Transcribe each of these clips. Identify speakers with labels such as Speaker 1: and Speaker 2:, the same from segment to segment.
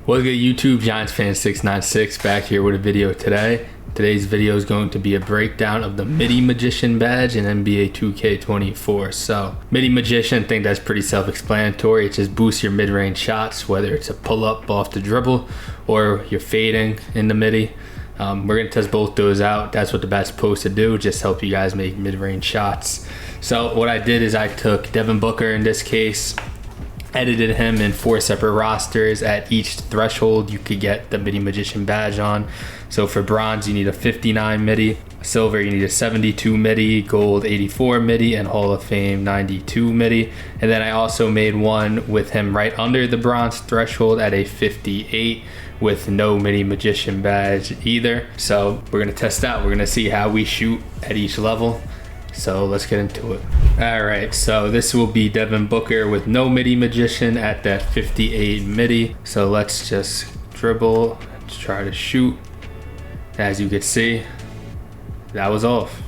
Speaker 1: What's good YouTube, Giants fan 696 back here with a video today. Today's video is going to be a breakdown of the Middy Magician Badge in NBA 2K24. So, Middy Magician, I think that's pretty self-explanatory. It just boosts your mid-range shots, whether it's a pull-up off the dribble or you're fading in the Middy. We're going to test both those out. That's what the badge's supposed to do, just help you guys make mid-range shots. So, what I did is I took Devin Booker in this case, edited him in 4 separate rosters. At each threshold you could get the Middy Magician badge on. So for bronze you need a 59 Middy, silver you need a 72 Middy, gold 84 Middy, and Hall of Fame 92 Middy. And then I also made one with him right under the bronze threshold at a 58 with no Middy Magician badge either. So we're gonna test out, we're gonna see how we shoot at each level. So let's get into it. All right, so this will be Devin Booker with no Middy Magician at that 58 Middy. So let's just dribble, let's try to shoot. As you can see, that was off.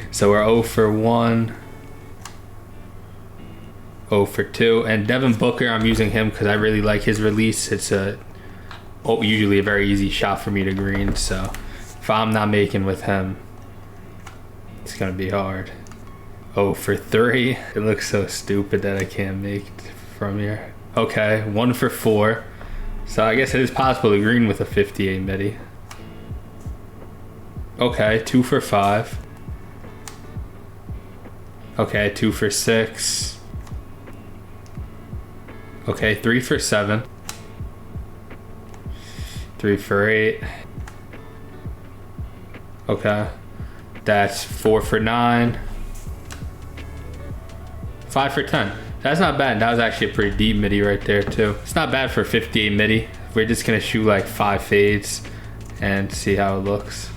Speaker 1: So we're 0 for 1, 0 for 2. And Devin Booker, I'm using him because I really like his release. It's usually a very easy shot for me to green. So if I'm not making with him, it's gonna be hard. 0 for 3. It looks so stupid that I can't make from here. Okay, 1 for 4. So I guess it is possible to green with a 58 Middy. Okay, 2 for 5. Okay, 2 for 6. Okay, 3 for 7. 3 for 8. Okay. That's 4 for 9. 5 for 10. That's not bad. That was actually a pretty deep Middy right there too. It's not bad for 58 Middy. We're just gonna shoot like 5 fades and see how it looks.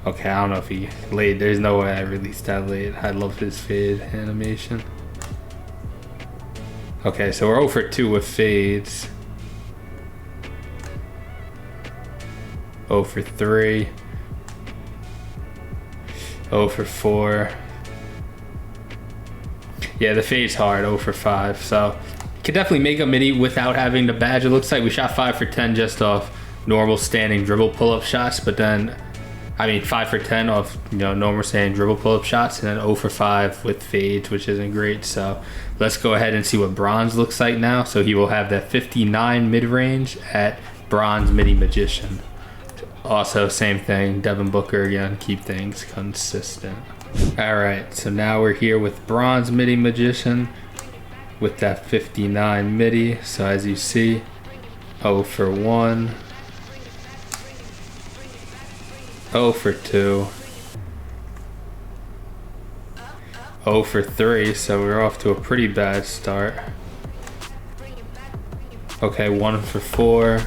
Speaker 1: Okay, I don't know if he laid. There's no way I released that late. I love his fade animation. Okay, so we're 0 for 2 with fades. 0 for 3. 0 for 4. Yeah, the fade's hard. 0 for 5. So you could definitely make a Middy without having the badge. It looks like we shot 5 for 10 just off normal standing dribble pull-up shots, but then 5 for 10 off normal standing dribble pull-up shots, and then 0 for 5 with fades, which isn't great. So let's go ahead and see what bronze looks like now. So he will have that 59 mid-range at bronze Middy Magician. Also, same thing, Devin Booker again, keep things consistent. All right, so now we're here with bronze Middy Magician with that 59 Middy. So as you see, 0 for 1, 0 for 2, 0 for 3, so we're off to a pretty bad start. Okay, 1 for 4.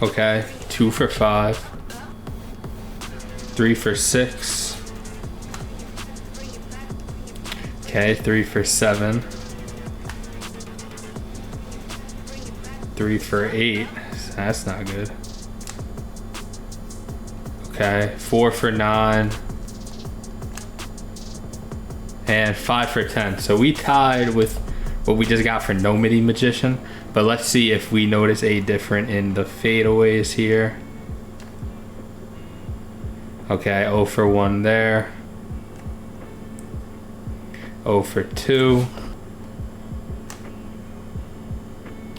Speaker 1: Okay, 2 for 5, 3 for 6. Okay, 3 for 7, 3 for 8. That's not good. Okay, 4 for 9, and 5 for 10. So we tied with what we just got for no Middy Magician. But let's see if we notice a difference in the fadeaways here. Okay, 0 for 1 there. 0 for 2.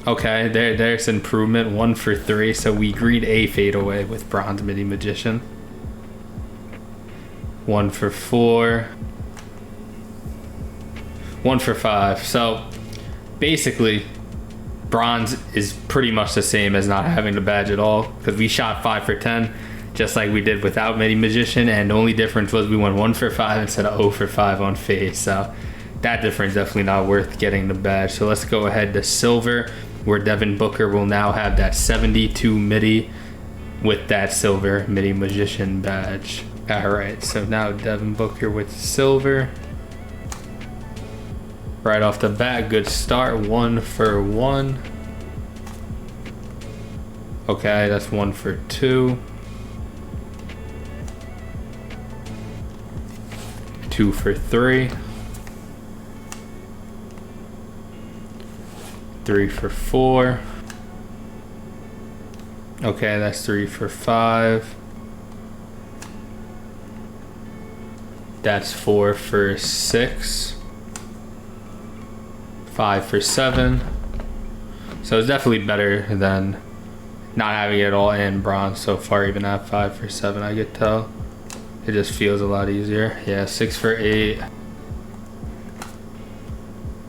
Speaker 1: Okay, there's improvement. 1 for 3. So we greened a fadeaway with bronze Middy Magician. 1 for 4. 1 for 5. So basically, bronze is pretty much the same as not having the badge at all, because we shot 5 for 10 just like we did without Middy Magician, and the only difference was we went 1 for 5 instead of 0 for 5 on fade. So that difference definitely not worth getting the badge. So let's go ahead to silver, where Devin Booker will now have that 72 Middy with that silver Middy Magician badge. All right, so now Devin Booker with silver. Right off the bat, good start, 1 for 1. Okay, that's 1 for 2. 2 for 3. 3 for 4. Okay, that's 3 for 5. That's 4 for 6. 5 for 7. So it's definitely better than not having it all in bronze so far, even at 5 for 7, I could tell. It just feels a lot easier. Yeah, 6 for 8.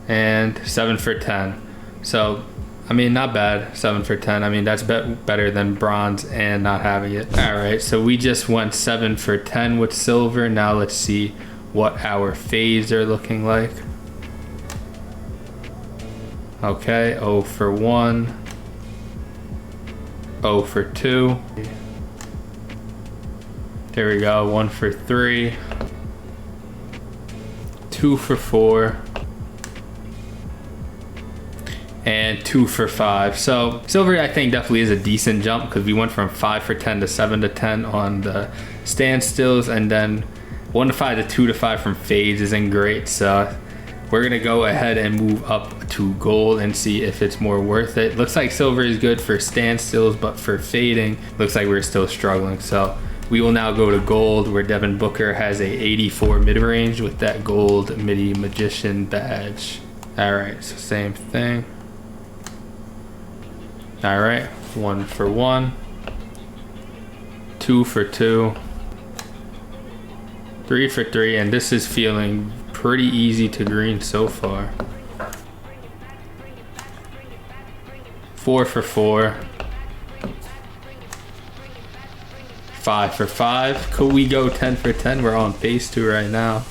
Speaker 1: And 7 for 10. So, I mean, not bad. 7 for 10. I mean, that's better than bronze and not having it. All right, so we just went 7 for 10 with silver. Now let's see what our fades are looking like. Okay, 0 for 1. 0 for 2. There we go, 1 for 3. 2 for 4. And 2 for 5. So silver, I think, definitely is a decent jump because we went from 5 for 10 to 7 to 10 on the standstills, and then 1 to 5 to 2 to 5 from fades isn't great. So we're gonna go ahead and move up to gold and see if it's more worth it. Looks like silver is good for standstills, but for fading, looks like we're still struggling. So we will now go to gold, where Devin Booker has a 84 mid-range with that gold Midi Magician badge. All right, so same thing. All right, 1 for 1. 2 for 2. 3 for 3, and this is feeling pretty easy to green so far. 4 for 4. 5 for 5. Could we go 10 for 10? We're on pace to right now.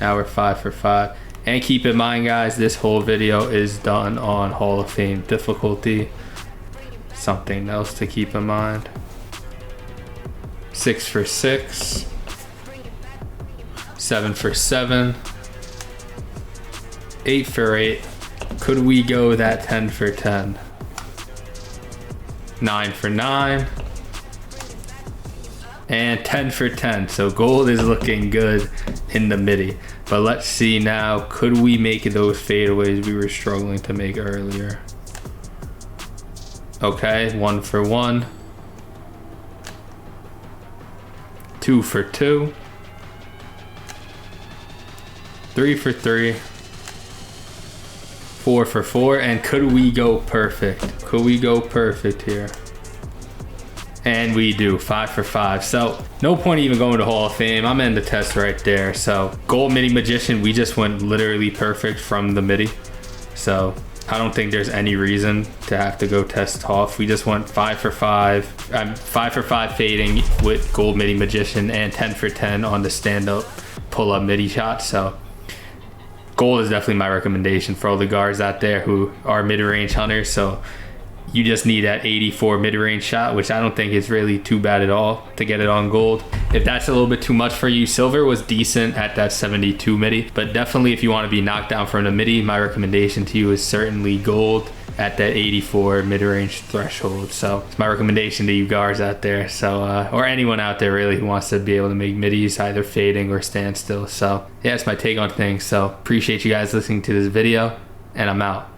Speaker 1: Now we're 5 for 5. And keep in mind, guys, this whole video is done on Hall of Fame difficulty. Something else to keep in mind. 6 for 6. 7 for 7. 8 for 8. Could we go that 10 for 10? 9 for 9. And 10 for 10. So gold is looking good in the midi. But let's see now, could we make those fadeaways we were struggling to make earlier? Okay, 1 for 1. 2 for 2. 3 for 3. 4 for 4. And could we go perfect? Could we go perfect here? And we do, 5 for 5. So no point even going to Hall of Fame. I'm in the test right there. So gold Midi Magician, we just went literally perfect from the midi. So I don't think there's any reason to have to go test off. We just went 5 for 5. 5 for 5 fading with gold Midi Magician and 10 for 10 on the stand-up pull-up midi shot. So gold is definitely my recommendation for all the guards out there who are mid-range hunters. So you just need that 84 mid-range shot, which I don't think is really too bad at all to get it on gold. If that's a little bit too much for you, silver was decent at that 72 midi, but definitely if you want to be knocked down from the midi, my recommendation to you is certainly gold at that 84 mid-range threshold. So it's my recommendation to you guards out there. So or anyone out there really who wants to be able to make midis either fading or standstill. So yeah, it's my take on things. So appreciate you guys listening to this video, and I'm out.